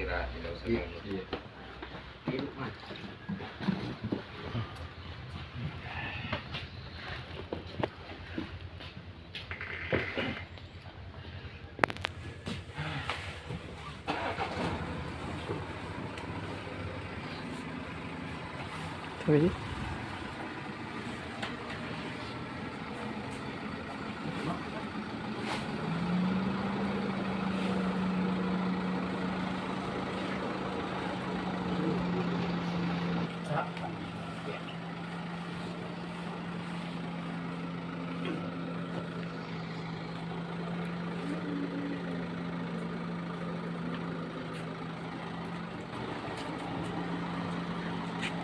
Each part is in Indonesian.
istirahat, tidak usah Iya. bangun. Iya. Hidup mah. Tuh ini.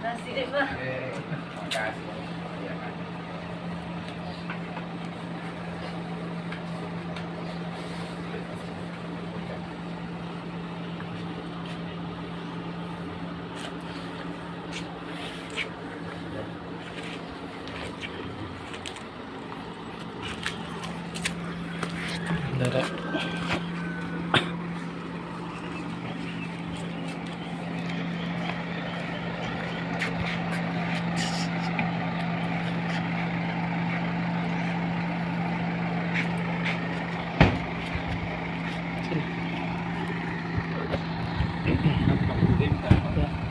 Nasi deh, Pak. Makasih. Iya kan. Dara.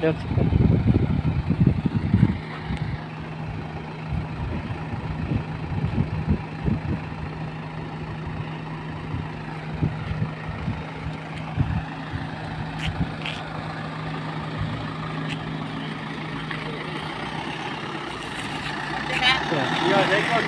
Ya, lihat. Ya. Iya, saya ikut.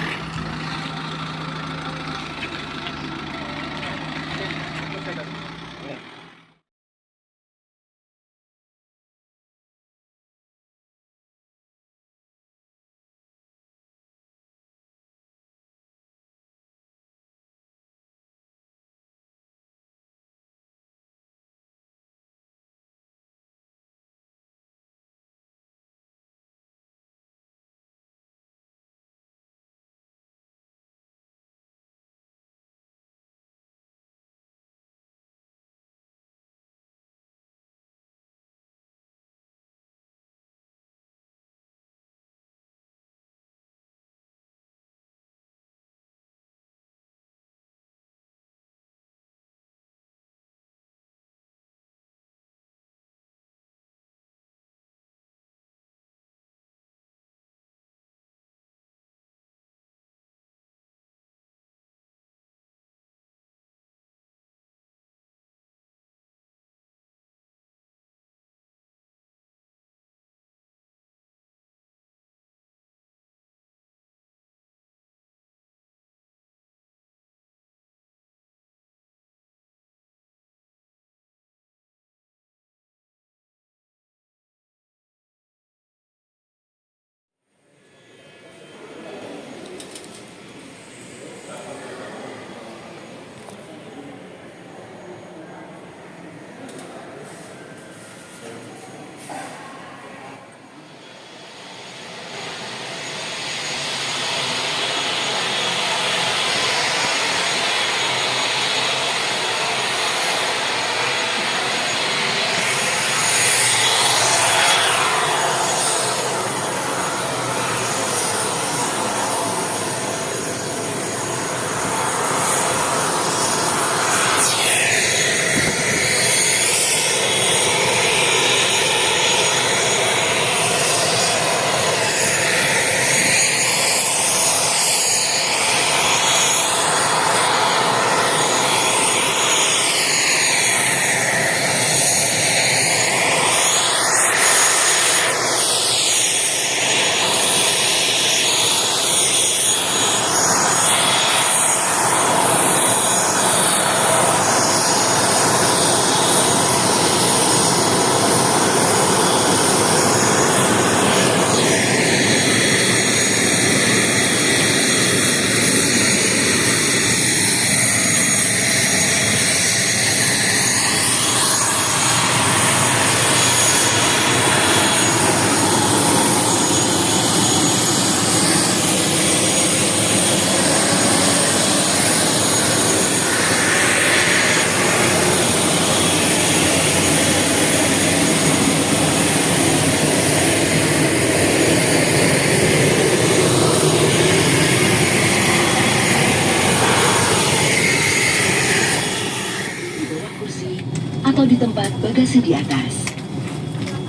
atau di tempat bagasi di atas.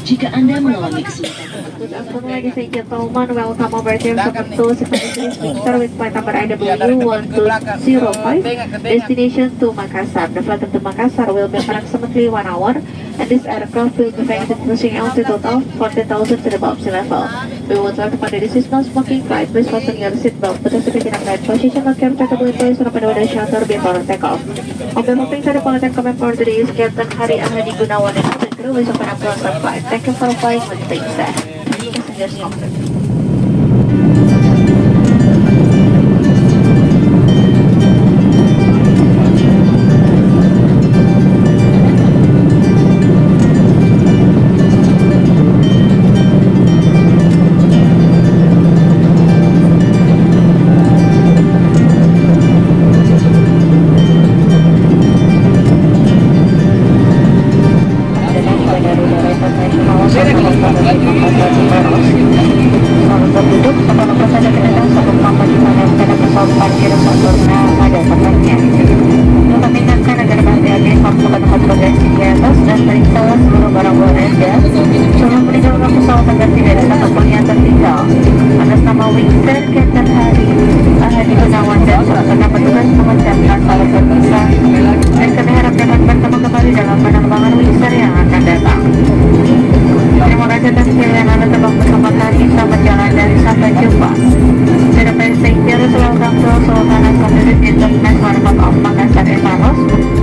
Jika Anda mengalami kesulitan, Good afternoon, ladies and gentlemen. Welcome over to Seperto Seperti with flight number IW1205, destination to Makassar. The flight to Makassar will be approximately 1 hour, and this aircraft will be flying at cruising altitude of 40,000 to the above sea level. We would like to point this is no smoking flight. Please fasten your seatbelt. Participate in a flight position or comfortable place on a the shelter before takeoff. On the moving side, the pilot comment for today is Captain Hari Ahadi Gunawan and the crew is open up to flight. Thank you for flying with Pixar. Passengers comfort. Penduduk sebelum pesawat kedatangan sebelum lama di mana pada pesawat parkir sempurna pada tempatnya. Kami ingatkan agar berhati-hati saat tempat bagasi di atas dan periksa seluruh barang-barang Anda sebelum meninggalkan pesawat agar tidak ada satupun yang tertinggal. Atas nama Wingster, Captain Hari Ahadi Gunawan dan seluruh petugas mengucapkan salam berpisah dan kami harap dapat bertemu kembali dalam penerbangan Wingster yang akan datang. Terima kasih atas pilihan Anda terbang bersama kami. Selamat jalan dan sampai jumpa. Terima kasih. Welcome to Sultan Al-Qadir International Airport of Makassar, Emaros.